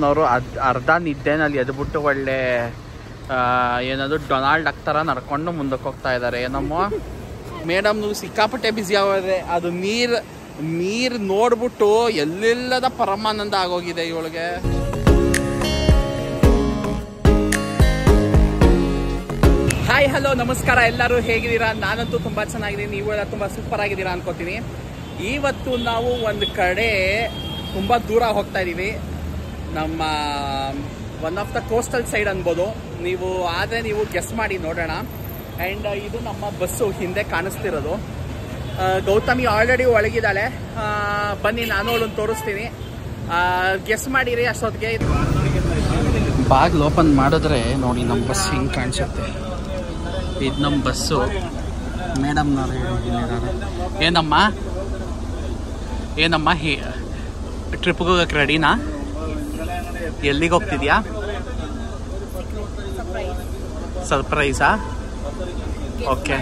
ಅವರು ಅರ್ಧ ನಿದ್ದೆನಲ್ಲಿ ಎದ್ಬಿಟ್ಟು ಒಳ್ಳೆ ಏನದು ಡೊನಾಲ್ಡ್ ಥರ ನಡ್ಕೊಂಡು ಮುಂದಕ್ಕೆ ಹೋಗ್ತಾ ಇದ್ದಾರೆ. ಏನಮ್ಮ ಮೇಡಮ್ ಸಿಕ್ಕಾಪಟ್ಟೆ ಬ್ಯುಸಿ ಆಗೋದ್ರೆ ಅದು ನೀರು ನೋಡ್ಬಿಟ್ಟು ಎಲ್ಲೆಲ್ಲದ ಪರಮಾನಂದ ಆಗೋಗಿದೆ ಇವಳಿಗೆ. ಹಾಯ್ ಹಲೋ ನಮಸ್ಕಾರ, ಎಲ್ಲರೂ ಹೇಗಿದ್ದೀರಾ? ನಾನಂತೂ ತುಂಬ ಚೆನ್ನಾಗಿದ್ದೀನಿ, ನೀವು ಎಲ್ಲ ತುಂಬ ಸೂಪರ್ ಆಗಿದ್ದೀರಾ ಅನ್ಕೋತೀನಿ. ಇವತ್ತು ನಾವು ಒಂದು ಕಡೆ ತುಂಬ ದೂರ ಹೋಗ್ತಾ ಇದ್ದೀವಿ. ನಮ್ಮ one of the coastal side ಅನ್ಬೋದು ನೀವು, ಆದರೆ ನೀವು ಗೆಸ್ ಮಾಡಿ ನೋಡೋಣ. ಆ್ಯಂಡ್ ಇದು ನಮ್ಮ ಬಸ್ಸು ಹಿಂದೆ ಕಾಣಿಸ್ತಿರೋದು. ಗೌತಮಿ ಆಲ್ರೆಡಿ ಒಳಗಿದ್ದಾಳೆ. ಬನ್ನಿ ನಾನು ಅವಳನ್ನು ತೋರಿಸ್ತೀನಿ, ಗೆಸ್ ಮಾಡಿರಿ. ಅಷ್ಟೊತ್ತಿಗೆ ಬಾಗಿಲು ಓಪನ್ ಮಾಡಿದ್ರೆ ನೋಡಿ ನಮ್ಮ ಬಸ್ ಹಿಂಗೆ ಕಾಣಿಸುತ್ತೆ. ಇದು ನಮ್ಮ ಬಸ್ಸು. ಮೇಡಮ್ನವ್ರು ಏನಮ್ಮ ಟ್ರಿಪ್ಗೆ ಹೋಗಕ್ಕೆ ರೆಡಿನಾ? ಎಲ್ಲಿಗೆ ಹೋಗ್ತಿದ್ಯಾ? ಸರ್ಪ್ರೈಸಾ? ಓಕೆ.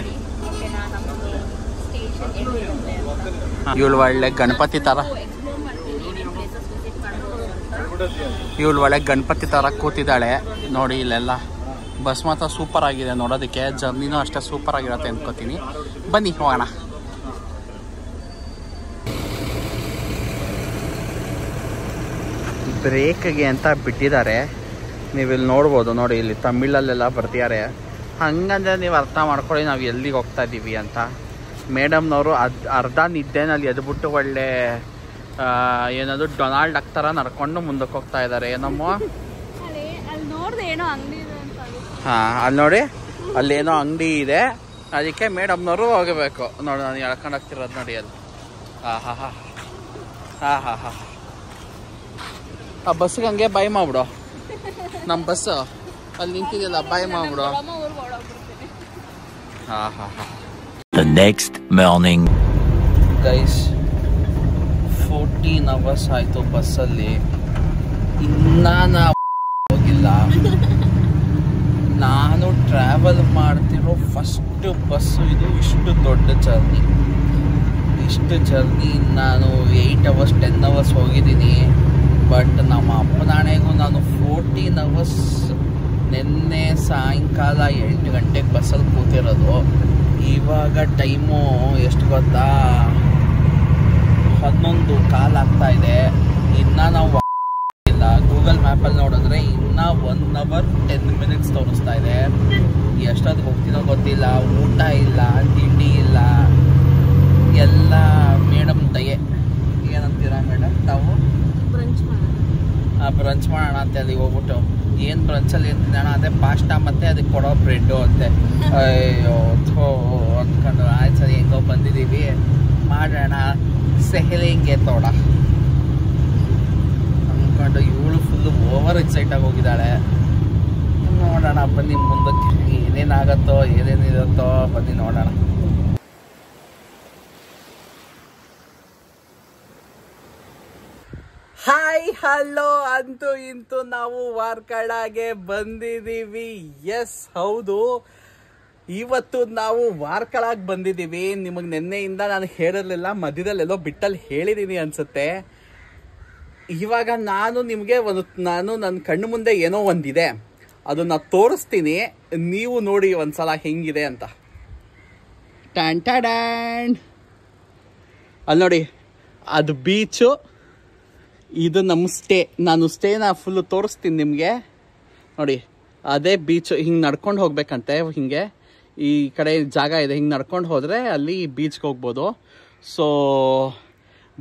ಇವಳು ಒಳ್ಳೆ ಗಣಪತಿ ಥರ ಕೂತಿದ್ದಾಳೆ ನೋಡಿ. ಇಲ್ಲೆಲ್ಲ ಬಸ್ ಮಾತ್ರ ಸೂಪರ್ ಆಗಿದೆ ನೋಡೋದಕ್ಕೆ, ಜರ್ನಿನೂ ಅಷ್ಟೇ ಸೂಪರ್ ಆಗಿರತ್ತೆ ಅಂದ್ಕೋತೀನಿ. ಬನ್ನಿ ಹೋಗೋಣ. ಬ್ರೇಕ್ಗೆ ಅಂತ ಬಿಟ್ಟಿದ್ದಾರೆ, ನೀವು ಇಲ್ಲಿ ನೋಡ್ಬೋದು ನೋಡಿ. ಇಲ್ಲಿ ತಮಿಳಲ್ಲೆಲ್ಲ ಬರ್ತಿದ್ದಾರೆ. ಹಂಗಂದ್ರೆ ನೀವು ಅರ್ಥ ಮಾಡ್ಕೊಳ್ಳಿ ನಾವು ಎಲ್ಲಿಗೆ ಹೋಗ್ತಾ ಇದ್ದೀವಿ ಅಂತ. ಮೇಡಮ್ನವರು ಅರ್ಧ ನಿದ್ದೆನಲ್ಲಿ ಎದ್ಬಿಟ್ಟು ಒಳ್ಳೆ ಏನದು ಡೊನಾಲ್ಡ್ ಥರ ನಡ್ಕೊಂಡು ಮುಂದಕ್ಕೆ ಹೋಗ್ತಾ ಇದ್ದಾರೆ. ಏನಮ್ಮ ಹಾಂ, ಅಲ್ಲಿ ನೋಡಿ ಅಲ್ಲೇನೋ ಅಂಗಡಿ ಇದೆ, ಅದಕ್ಕೆ ಮೇಡಮ್ನವರು ಹೋಗಬೇಕು ನೋಡಿ. ನಾನು ಎಳ್ಕೊಂಡು ಹೋಗ್ತಿರೋದು ನೋಡಿ ಅಲ್ಲಿ. ಆ ಬಸ್ಸಿಗೆ ಹಂಗೆ ಬಾಯ್ ಮಾಡ್ಬಿಡು. ನಮ್ಮ ಬಸ್ಸು ಅಲ್ಲಿ ನಿಂತಿದೆಯಲ್ಲ, ಬಾಯ್ ಮಾಡ್ಬಿಡು. The next morning. Guys 14 hours ಆಯಿತು ಬಸ್ಸಲ್ಲಿ, ಇನ್ನೂ ನಾವು ಹೋಗಿಲ್ಲ. ನಾನು ಟ್ರಾವೆಲ್ ಮಾಡ್ತಿರೋ ಫಸ್ಟ್ ಬಸ್ಸು ಇದು. ಇಷ್ಟು ದೊಡ್ಡ ಜರ್ನಿ ನಾನು 8 hours 10 hours ಹೋಗಿದ್ದೀನಿ. ಬಟ್ ನಮ್ಮ ಅಪ್ಪನಾಣೆಗೂ ನಾನು 14 hours ನಿನ್ನೆ ಸಾಯಂಕಾಲ 8 ಗಂಟೆಗೆ ಬಸ್ಸಲ್ಲಿ ಕೂತಿರೋದು. ಇವಾಗ ಟೈಮು ಎಷ್ಟು ಗೊತ್ತಾ? 11:15 ಆಗ್ತಾ ಇದೆ. ಇನ್ನು ನಾವು ಇಲ್ಲ. ಗೂಗಲ್ ಮ್ಯಾಪಲ್ಲಿ ನೋಡಿದ್ರೆ ಇನ್ನೂ 1 hour 10 minutes ತೋರಿಸ್ತಾ ಇದೆ. ಎಷ್ಟೊತ್ತಿಗೆ ಹೋಗ್ತೀನೋ ಗೊತ್ತಿಲ್ಲ. ಊಟ ಇಲ್ಲ, ತಿಂಡಿ ಇಲ್ಲ, ಎಲ್ಲ ಮೇಡಮ್ ದಯೆ. ಏನಂತೀರಾ ಮೇಡಮ್ ತಾವು? ಬ್ರಂಚ್ ಮಾಡೋಣ ಅಂತ ಅಲ್ಲಿಗೆ ಹೋಗ್ಬಿಟ್ಟು, ಏನು ಬ್ರಂಚಲ್ಲಿ ಏನು ತಿನ್ನೋಣ? ಅದೇ ಪಾಸ್ಟಾ ಮತ್ತು ಅದಕ್ಕೆ ಕೊಡೋ ಬ್ರೆಡ್ಡು ಅಂತೆ. ಅಯ್ಯೋ ಥೋ ಅಂದ್ಕೊಂಡು ಆಯ್ತು ಸರಿ ಹೆಂಗೋ ಬಂದಿದ್ದೀವಿ, ಮಾಡೋಣ ಸೆಹಲಿಂಗೆ ತೋಡ ಅಂದ್ಕೊಂಡು ಇವಳು ಫುಲ್ಲು ಓವರ್ ಎಕ್ಸೈಟಾಗಿ ಹೋಗಿದ್ದಾಳೆ. ನೋಡೋಣ ಬನ್ನಿ ಮುಂದಕ್ಕೆ ಏನೇನಾಗತ್ತೋ ಏನೇನಿರುತ್ತೋ ಬನ್ನಿ ನೋಡೋಣ. ಹಾಯ್ ಹಲೋ, ಅಂತೂ ಇಂತೂ ನಾವು ವಾರ್ಕಳಾಗೆ ಬಂದಿದ್ದೀವಿ. ಎಸ್ ಹೌದು, ಇವತ್ತು ನಾವು ವಾರ್ಕಳಾಗೆ ಬಂದಿದ್ದೀವಿ. ನಿಮಗೆ ನಿನ್ನೆಯಿಂದ ನಾನು ಹೇಳಿರಲಿಲ್ಲ, ಮಧ್ಯದಲ್ಲೆಲ್ಲೋ ಬಿಟ್ಟಲ್ಲಿ ಹೇಳಿದ್ದೀನಿ ಅನಿಸುತ್ತೆ. ಇವಾಗ ನಾನು ನಿಮಗೆ ನನ್ನ ಕಣ್ಣು ಮುಂದೆ ಏನೋ ಒಂದಿದೆ, ಅದನ್ನು ತೋರಿಸ್ತೀನಿ. ನೀವು ನೋಡಿ ಒಂದ್ಸಲ ಹೆಂಗಿದೆ ಅಂತ. ಟ್ಯಾನ್ ಅಲ್ಲಿ ನೋಡಿ, ಅದು ಬೀಚು, ಇದು ನಮ್ಮ ಸ್ಟೇ. ನಾನು ಸ್ಟೇನ ಫುಲ್ಲು ತೋರಿಸ್ತೀನಿ ನಿಮಗೆ ನೋಡಿ. ಅದೇ ಬೀಚು. ಹಿಂಗೆ ನಡ್ಕೊಂಡು ಹೋಗ್ಬೇಕಂತೆ, ಹಿಂಗೆ ಈ ಕಡೆ ಜಾಗ ಇದೆ, ಹಿಂಗೆ ನಡ್ಕೊಂಡು ಹೋದರೆ ಅಲ್ಲಿ ಬೀಚ್ಗೆ ಹೋಗ್ಬೋದು. ಸೊ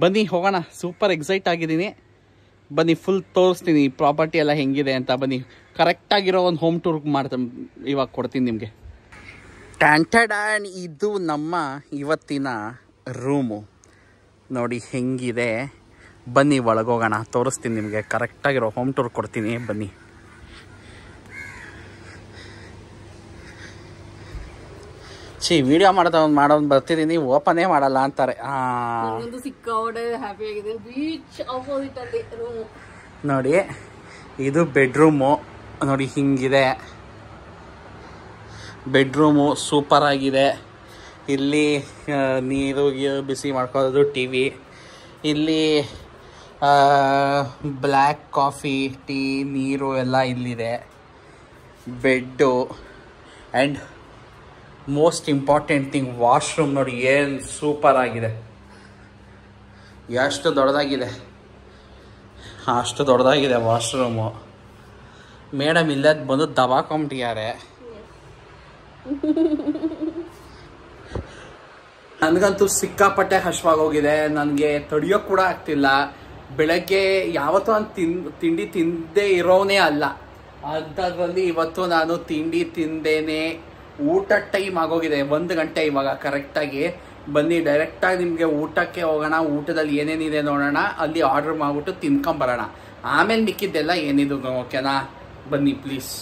ಬನ್ನಿ ಹೋಗೋಣ. ಸೂಪರ್ ಎಕ್ಸೈಟ್ ಆಗಿದ್ದೀನಿ. ಬನ್ನಿ ಫುಲ್ ತೋರಿಸ್ತೀನಿ ಪ್ರಾಪರ್ಟಿ ಎಲ್ಲ ಹೆಂಗಿದೆ ಅಂತ. ಬನ್ನಿ ಕರೆಕ್ಟಾಗಿರೋ ಒಂದು ಹೋಮ್ ಟೂರ್ ಇವಾಗ ಕೊಡ್ತೀನಿ ನಿಮಗೆ. ಟ್ಯಾನ್ ಇದು ನಮ್ಮ ಇವತ್ತಿನ ರೂಮು ನೋಡಿ ಹೆಂಗಿದೆ. ಬನ್ನಿ ಒಳಗೋಗೋಣ, ತೋರಿಸ್ತೀನಿ ನಿಮಗೆ. ಕರೆಕ್ಟಾಗಿರೋ ಹೋಮ್ ಟೂರ್ ಕೊಡ್ತೀನಿ ಬನ್ನಿ. ವಿಡಿಯೋ ಮಾಡೋದು ಬರ್ತಿದ್ದೀನಿ, ಓಪನೇ ಮಾಡಲ್ಲ ಅಂತಾರೆ. ನೋಡಿ ಇದು ಬೆಡ್ರೂಮು ನೋಡಿ ಹಿಂಗಿದೆ. ಬೆಡ್ರೂಮು ಸೂಪರ್ ಆಗಿದೆ. ಇಲ್ಲಿ ನೀರು ಬಿಸಿ ಮಾಡ್ಕೊಳ್ಳೋದು, ಟಿ ವಿ. ಇಲ್ಲಿ ಬ್ಲ್ಯಾಕ್ ಕಾಫಿ, ಟೀ, ನೀರು ಎಲ್ಲ ಇಲ್ಲಿದೆ. Bed and most important thing washroom ನೋಡಿ ಏನು ಸೂಪರ್ ಆಗಿದೆ. ಎಷ್ಟು ದೊಡ್ಡದಾಗಿದೆ, ಅಷ್ಟು ದೊಡ್ಡದಾಗಿದೆ ವಾಶ್ರೂಮು. ಮೇಡಮ್ ಇಲ್ಲದ ಬಂದು ದಬಾಕೊಂಬಿಟ್ಟಿದ್ದಾರೆ. ನನಗಂತೂ ಸಿಕ್ಕಾಪಟ್ಟೆ ಹಶ್ವಾಗೋಗಿದೆ. ನನಗೆ ತಡಿಯೋಕೆ ಕೂಡ ಆಗ್ತಿಲ್ಲ. ಬೆಳಗ್ಗೆ ಯಾವತ್ತೂ ನಾನು ತಿಂಡಿ ತಿಂದೇ ಇರೋನೇ ಅಲ್ಲ. ಅಂಥದ್ರಲ್ಲಿ ಇವತ್ತು ನಾನು ತಿಂಡಿ ತಿಂದೇನೆ. ಊಟ ಟೈಮ್ ಆಗೋಗಿದೆ, 1 ಗಂಟೆ ಇವಾಗ ಕರೆಕ್ಟಾಗಿ. ಬನ್ನಿ ಡೈರೆಕ್ಟಾಗಿ ನಿಮಗೆ ಊಟಕ್ಕೆ ಹೋಗೋಣ. ಊಟದಲ್ಲಿ ಏನೇನಿದೆ ನೋಡೋಣ, ಅಲ್ಲಿ ಆರ್ಡ್ರ್ ಮಾಡಿಬಿಟ್ಟು ತಿನ್ಕೊಂಬರೋಣ. ಆಮೇಲೆ ಮಿಕ್ಕಿದ್ದೆಲ್ಲ ಏನಿದು ಓಕೆನಾ? ಬನ್ನಿ ಪ್ಲೀಸ್.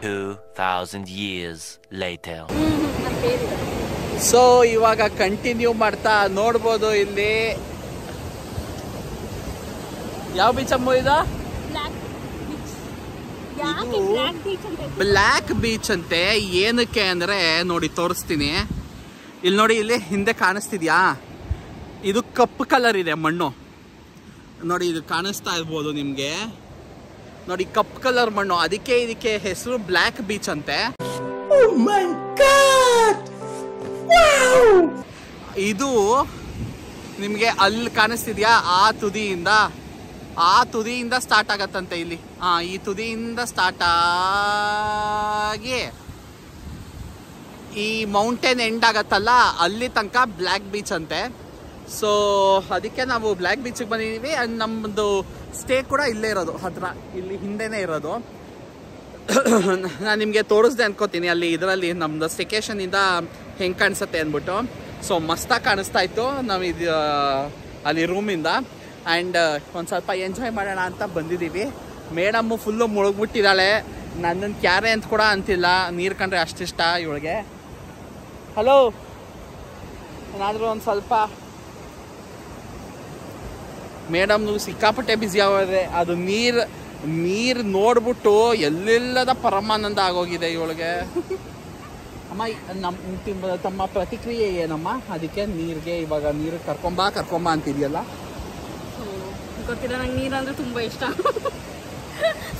2000 years later. ಸೊ ಇವಾಗ ಕಂಟಿನ್ಯೂ ಮಾಡ್ತಾ ನೋಡ್ಬೋದು. ಇಲ್ಲಿ ಯಾವ ಬೀಚ್ ಅಮ್ಮ ಇದು? ಬ್ಲ್ಯಾಕ್ ಬೀಚ್ ಅಂತೆ. ಏನಕ್ಕೆ ಅಂದರೆ ನೋಡಿ ತೋರಿಸ್ತೀನಿ. ಇಲ್ಲಿ ನೋಡಿ, ಇಲ್ಲಿ ಹಿಂದೆ ಕಾಣಿಸ್ತಿದ್ಯಾ? ಇದು ಕಪ್ಪು ಕಲರ್ ಇದೆ ಮಣ್ಣು ನೋಡಿ, ಇದು ಕಾಣಿಸ್ತಾ ಇರ್ಬೋದು ನಿಮಗೆ. ನೋಡಿ ಕಪ್ಪು ಕಲರ್ ಮಣ್ಣು, ಅದಕ್ಕೆ ಇದಕ್ಕೆ ಹೆಸರು ಬ್ಲ್ಯಾಕ್ ಬೀಚ್ ಅಂತೆ. ಇದು ನಿಮಗೆ ಅಲ್ಲಿ ಕಾಣಿಸ್ತಿದ್ಯಾ? ಆ ತುದಿಯಿಂದ ಸ್ಟಾರ್ಟ್ ಆಗತ್ತಂತೆ ಇಲ್ಲಿ. ಈ ತುದಿಯಿಂದ ಸ್ಟಾರ್ಟ್ ಆಗಿ ಈ ಮೌಂಟೇನ್ ಎಂಡ್ ಆಗತ್ತಲ್ಲ, ಅಲ್ಲಿ ತನಕ ಬ್ಲ್ಯಾಕ್ ಬೀಚ್ ಅಂತೆ. ಸೊ ಅದಕ್ಕೆ ನಾವು ಬ್ಲ್ಯಾಕ್ ಬೀಚಿಗೆ ಬಂದಿದ್ದೀವಿ. ಆ್ಯಂಡ್ ನಮ್ಮದು ಸ್ಟೇ ಕೂಡ ಇಲ್ಲೇ ಇರೋದು, ಹತ್ರ ಇಲ್ಲಿ ಹಿಂದೆನೇ ಇರೋದು. ನಾನು ನಿಮಗೆ ತೋರಿಸ್ದೆ ಅನ್ಕೋತೀನಿ ಅಲ್ಲಿ ಇದರಲ್ಲಿ ನಮ್ಮದು ಸ್ಟೇಕೇಶನಿಂದ ಹೆಂಗೆ ಕಾಣಿಸುತ್ತೆ ಅಂದ್ಬಿಟ್ಟು. ಸೊ ಮಸ್ತಾಗಿ ಕಾಣಿಸ್ತಾ ಇತ್ತು ನಾವು ಇದು ಅಲ್ಲಿ ರೂಮಿಂದ. ಆ್ಯಂಡ್ ಒಂದು ಸ್ವಲ್ಪ ಎಂಜಾಯ್ ಮಾಡೋಣ ಅಂತ ಬಂದಿದ್ದೀವಿ. ಮೇಡಮ್ಮು ಫುಲ್ಲು ಮುಳುಗ್ಬಿಟ್ಟಿದ್ದಾಳೆ. ನನ್ನನ್ನು ಕ್ಯಾರೆ ಅಂತ ಕೂಡ ಅಂತಿಲ್ಲ. ನೀರು ಕಂಡ್ರೆ ಅಷ್ಟಿಷ್ಟ ಇವಳಿಗೆ. ಹಲೋ, ಏನಾದರೂ ಒಂದು ಸ್ವಲ್ಪ. ಮೇಡಮ್ನು ಸಿಕ್ಕಾಪಟ್ಟೆ ಬ್ಯುಸಿ ಆಗೋದೆ. ಅದು ನೀರು ನೋಡ್ಬಿಟ್ಟು ಎಲ್ಲೆಲ್ಲದ ಪರಮಾನಂದ ಆಗೋಗಿದೆ ಇವಳಿಗೆ. ಅಮ್ಮ ತಮ್ಮ ಪ್ರತಿಕ್ರಿಯೆ ಏನಮ್ಮ ಅದಕ್ಕೆ? ನೀರಿಗೆ ಇವಾಗ ನೀರು ಕರ್ಕೊಂಬ ಅಂತಿದ್ಯಲ್ಲ. ಗೊತ್ತಿಲ್ಲ, ನಂಗೆ ನೀರು ಅಂದ್ರೆ ತುಂಬಾ ಇಷ್ಟ.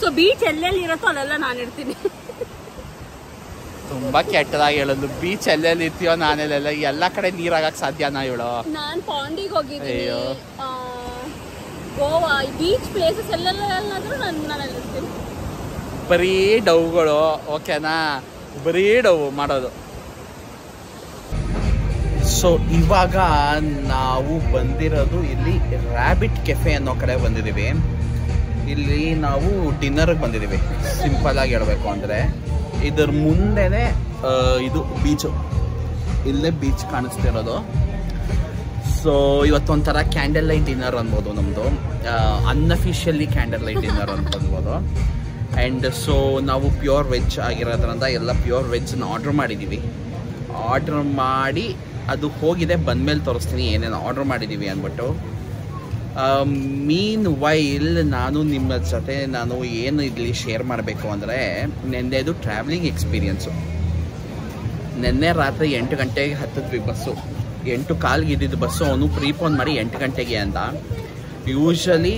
ಸೊ ಬೀಚ್ ಎಲ್ಲೆಲ್ಲಿ ಇರುತ್ತೋ ಅಲ್ಲೆಲ್ಲ ನಾನು ಇರ್ತೀನಿ. ತುಂಬಾ ಕೆಟ್ಟದಾಗಿ ಹೇಳೋದು. ಬೀಚ್ ಎಲ್ಲೆಲ್ಲಿ ಇರ್ತೀಯೋ ನಾನೆಲ್ಲ ಎಲ್ಲ ಕಡೆ ನೀರಾಗಕ್ಕೆ ಸಾಧ್ಯನಾ ಹೇಳೋ? ನಾನು ಪಾಂಡಿಗೆ ಹೋಗಿದ್ದೀನಿ, ಗೋವಾ, ಬೀಚ್ ಪ್ಲೇಸಸ್ ಎಲ್ಲೆಲ್ಲಾದ್ರೂ ನಾನು ಇರ್ತೀನಿ. ಬರೀ ಡವ್ಗಳು ಓಕೆನಾ? ಬರೀ ಡವ್ ಮಾಡೋದು. ಸೊ ಇವಾಗ ನಾವು ಬಂದಿರೋದು ಇಲ್ಲಿ ರ್ಯಾಬಿಟ್ ಕೆಫೆ ಅನ್ನೋ ಕಡೆ ಬಂದಿದ್ದೀವಿ. ಇಲ್ಲಿ ನಾವು ಡಿನ್ನರ್ಗೆ ಬಂದಿದ್ದೀವಿ. ಸಿಂಪಲ್ ಆಗಿ ಹೇಳಬೇಕು ಅಂದರೆ ಇದ್ರ ಮುಂದೆನೇ ಇದು ಬೀಚು, ಇಲ್ಲೇ ಬೀಚ್ ಕಾಣಿಸ್ತಿರೋದು. ಸೊ ಇವತ್ತೊಂಥರ ಕ್ಯಾಂಡಲ್ ಲೈಟ್ ಡಿನ್ನರ್ ಅನ್ಬೋದು ನಮ್ಮದು. ಅನ್ಅಫಿಷಿಯಲಿ ಕ್ಯಾಂಡಲ್ ಲೈಟ್ ಡಿನ್ನರ್ ಅಂತ ಅನ್ಬೋದು. ಆ್ಯಂಡ್ ಸೊ ನಾವು ಪ್ಯೂರ್ ವೆಜ್ ಆಗಿರೋದ್ರಿಂದ ಎಲ್ಲ ಪ್ಯೂರ್ ವೆಜ್ನ ಆರ್ಡ್ರ್ ಮಾಡಿದ್ದೀವಿ. ಆರ್ಡ್ರ್ ಮಾಡಿ ಅದು ಹೋಗಿದೆ, ಬಂದಮೇಲೆ ತೋರಿಸ್ತೀನಿ ಏನೇನು ಆರ್ಡ್ರ್ ಮಾಡಿದ್ದೀವಿ ಅಂದ್ಬಿಟ್ಟು. ಮೀನ್ ವೈಲ್ ನಾನು ನಿಮ್ಮ ಜೊತೆ ಏನು ಇಲ್ಲಿ ಶೇರ್ ಮಾಡಬೇಕು ಅಂದರೆ, ನೆನ್ನೆದು ಟ್ರಾವೆಲಿಂಗ್ ಎಕ್ಸ್ಪೀರಿಯನ್ಸು. ನೆನ್ನೆ ರಾತ್ರಿ 8 ಗಂಟೆಗೆ ಹತ್ತಿದ್ವಿ ಬಸ್ಸು. 8:15 ಇದ್ದಿದ್ದು ಬಸ್ಸು. ಅವನು ಪ್ರೀಪೋನ್ ಮಾಡಿ 8 ಗಂಟೆಗೆ ಅಂತ. ಯೂಶಲಿ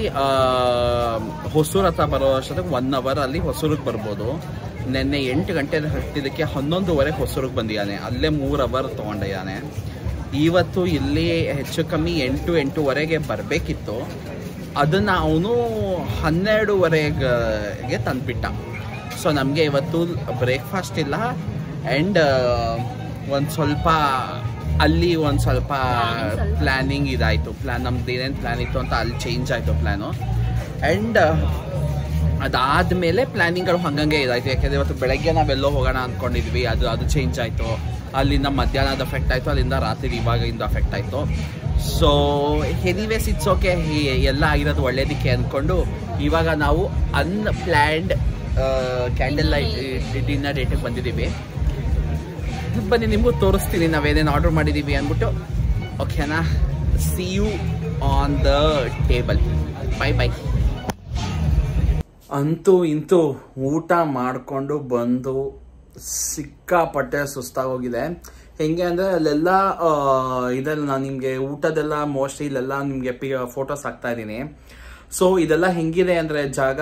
ಹೊಸೂರು ಹತ್ರ ಬರೋ ಅಷ್ಟೊತ್ತಿಗೆ 1 ಅವರಲ್ಲಿ ಹೊಸೂರಿಗೆ ಬರ್ಬೋದು. ನೆನ್ನೆ 8 ಗಂಟೆ ಹತ್ತಿದ್ದಕ್ಕೆ 11:15 ಹೊಸೂರಿಗೆ ಬಂದಿದ್ದಾನೆ. ಅಲ್ಲೇ 3 ಅವರ್ ತೊಗೊಂಡಿದ್ದಾನೆ. ಇವತ್ತು ಇಲ್ಲಿ ಹೆಚ್ಚು ಕಮ್ಮಿ 8-8:15 ಬರಬೇಕಿತ್ತು. ಅದನ್ನು ಅವನು 12:15ಗೆ ತಂದುಬಿಟ್ಟ. ಸೊ ನಮಗೆ ಇವತ್ತು ಬ್ರೇಕ್ಫಾಸ್ಟ್ ಇಲ್ಲ. ಆ್ಯಂಡ್ ಒಂದು ಸ್ವಲ್ಪ ಅಲ್ಲಿ ಒಂದು ಸ್ವಲ್ಪ ಪ್ಲ್ಯಾನಿಂಗ್ ಇದಾಯಿತು. ನಮ್ದು ಏನೇನು ಪ್ಲ್ಯಾನ್ ಇತ್ತು ಅಂತ ಅಲ್ಲಿ ಚೇಂಜ್ ಆಯಿತು ಪ್ಲ್ಯಾನು. ಆ್ಯಂಡ್ ಅದಾದಮೇಲೆ ಪ್ಲ್ಯಾನಿಂಗ್ಗಳು ಹಂಗಂಗೆ ಇದಾಯಿತು. ಯಾಕೆಂದರೆ ಇವತ್ತು ಬೆಳಗ್ಗೆ ನಾವೆಲ್ಲೋ ಹೋಗೋಣ ಅಂದ್ಕೊಂಡಿದ್ವಿ, ಅದು ಚೇಂಜ್ ಆಯಿತು. ಅಲ್ಲಿಂದ ಮಧ್ಯಾಹ್ನದ ಅಫೆಕ್ಟ್ ಆಯಿತು, ಅಲ್ಲಿಂದ ರಾತ್ರಿ ಇವಾಗಿಂದ ಅಫೆಕ್ಟ್ ಆಯಿತು. ಸೊ ಎನಿವೇಸ್ ಇಟ್ಸ್ ಓಕೆ, ಎಲ್ಲ ಆಗಿರೋದು ಒಳ್ಳೇದಕ್ಕೆ ಅಂದ್ಕೊಂಡು ಇವಾಗ ನಾವು ಅನ್ಪ್ಲ್ಯಾನ್ಡ್ ಕ್ಯಾಂಡಲ್ ಲೈಟ್ ಡಿನ್ನರ್ ಡೇಟಿಗೆ ಬಂದಿದ್ದೀವಿ. ಬನ್ನಿ ನಿಮಗೂ ತೋರಿಸ್ತೀನಿ ನಾವೇನೇನು ಆರ್ಡರ್ ಮಾಡಿದ್ದೀವಿ ಅಂದ್ಬಿಟ್ಟು. ಓಕೆನಾ? See you on the table. Bye. ಅಂತೂ ಇಂತೂ ಊಟ ಮಾಡಿಕೊಂಡು ಬಂದು ಸಿಕ್ಕಾಪಟ್ಟೆ ಸುಸ್ತಾಗೋಗಿದೆ. ಹೆಂಗೆ ಅಂದರೆ ಅಲ್ಲೆಲ್ಲ ಇದೆಲ್ಲ ನಾನು ನಿಮಗೆ ಊಟದೆಲ್ಲ ಮೋಸ್ಟ್ಲಿ ಇಲ್ಲೆಲ್ಲ ನಿಮಗೆ ಫೋಟೋಸ್ ಹಾಕ್ತಾ ಇದ್ದೀನಿ. ಸೊ ಇದೆಲ್ಲ ಹೆಂಗಿದೆ ಅಂದ್ರೆ ಜಾಗ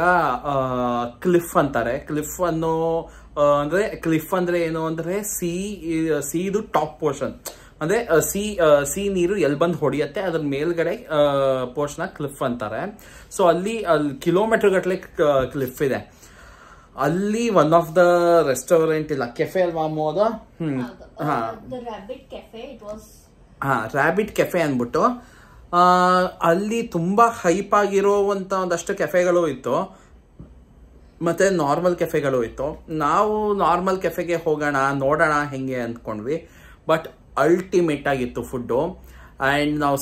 ಕ್ಲಿಫ್ ಅಂತಾರೆ. ಕ್ಲಿಫ್ ಅನ್ನೋ ಅಂದ್ರೆ ಕ್ಲಿಫ್ ಅಂದ್ರೆ ಏನು ಅಂದ್ರೆ ಸೀದು ಟಾಪ್ ಪೋರ್ಷನ್ ಅಂದ್ರೆ ಸಿ ನೀರು ಎಲ್ಲಿ ಬಂದು ಹೊಡಿಯತ್ತೆ ಅದ್ರ ಮೇಲ್ಗಡೆ ಪೋರ್ಷನ್ ಕ್ಲಿಫ್ ಅಂತಾರೆ. ಸೊ ಅಲ್ಲಿ ಕಿಲೋಮೀಟರ್ ಗಟ್ಟಲೆ ಕ್ಲಿಫ್ ಇದೆ. ಅಲ್ಲಿ ಒನ್ ಆಫ್ ದ ರೆಸ್ಟೋರೆಂಟ್ ಇಲ್ಲ, ಕೆಫೆ ಅಲ್ವಾ ಅಮ್ಮೋದು? ರ್ಯಾಬಿಟ್ ಕೆಫೆ ಅಂದ್ಬಿಟ್ಟು ಅಲ್ಲಿ ತುಂಬಾ ಹೈಪ್ ಆಗಿರೋವಂತ ಒಂದಷ್ಟು ಕೆಫೆಗಳು ಇತ್ತು, ಮತ್ತೆ ನಾರ್ಮಲ್ ಕೆಫೆಗಳು ಇತ್ತು. ನಾವು ನಾರ್ಮಲ್ ಕೆಫೆಗೆ ಹೋಗೋಣ ನೋಡೋಣ ಹೆಂಗೆ ಅಂದ್ಕೊಂಡ್ವಿ. ಬಟ್ ಅಲ್ಟಿಮೇಟ್ ಆಗಿತ್ತು ಫುಡ್ಡು. ಆ್ಯಂಡ್ ನಾವು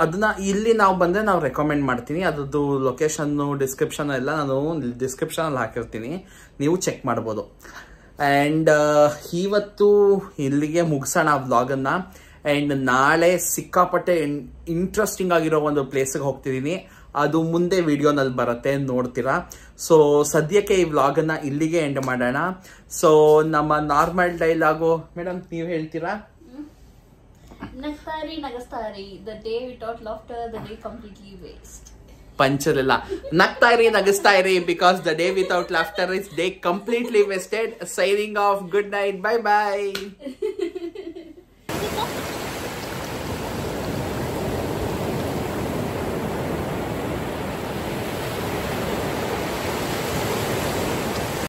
ಅದನ್ನ ಇಲ್ಲಿ ನಾವು ಬಂದರೆ ನಾವು ರೆಕಮೆಂಡ್ ಮಾಡ್ತೀನಿ. ಅದ್ರದ್ದು ಲೊಕೇಶನ್ನು ಡಿಸ್ಕ್ರಿಪ್ಷನ್ ಎಲ್ಲ ನಾನು ಡಿಸ್ಕ್ರಿಪ್ಷನಲ್ಲಿ ಹಾಕಿರ್ತೀನಿ, ನೀವು ಚೆಕ್ ಮಾಡ್ಬೋದು. ಆ್ಯಂಡ್ ಇವತ್ತು ಇಲ್ಲಿಗೆ ಮುಗಿಸೋಣ ವ್ಲಾಗನ್ನು. ಆ್ಯಂಡ್ ನಾಳೆ ಸಿಕ್ಕಾಪಟ್ಟೆ ಇಂಟ್ರೆಸ್ಟಿಂಗ್ ಆಗಿರೋ ಒಂದು ಪ್ಲೇಸಿಗೆ ಹೋಗ್ತಿದ್ದೀನಿ, ಅದು ಮುಂದೆ ವಿಡಿಯೋನಲ್ಲಿ ಬರುತ್ತೆ, ನೋಡ್ತೀರಾ. ಸೊ ಸದ್ಯಕ್ಕೆ ಈ ವ್ಲಾಗನ್ನು ಇಲ್ಲಿಗೆ ಎಂಡ್ ಮಾಡೋಣ. ಸೊ ನಮ್ಮ ನಾರ್ಮಲ್ ಡೈಲಾಗು ಮೇಡಮ್ ನೀವು ಹೇಳ್ತೀರಾ? ನಗ್ತಾರಿ ನಗಸ್ತಾರಿ, the day without laughter, the day completely waste. ಪಂಚಲಿಲ್ಲ, ನಗ್ತಾ ಇರಿ ನಗಿಸ್ತಾ ಇರಿ, because the day without laughter is day completely wasted. Signing off, good night, bye bye.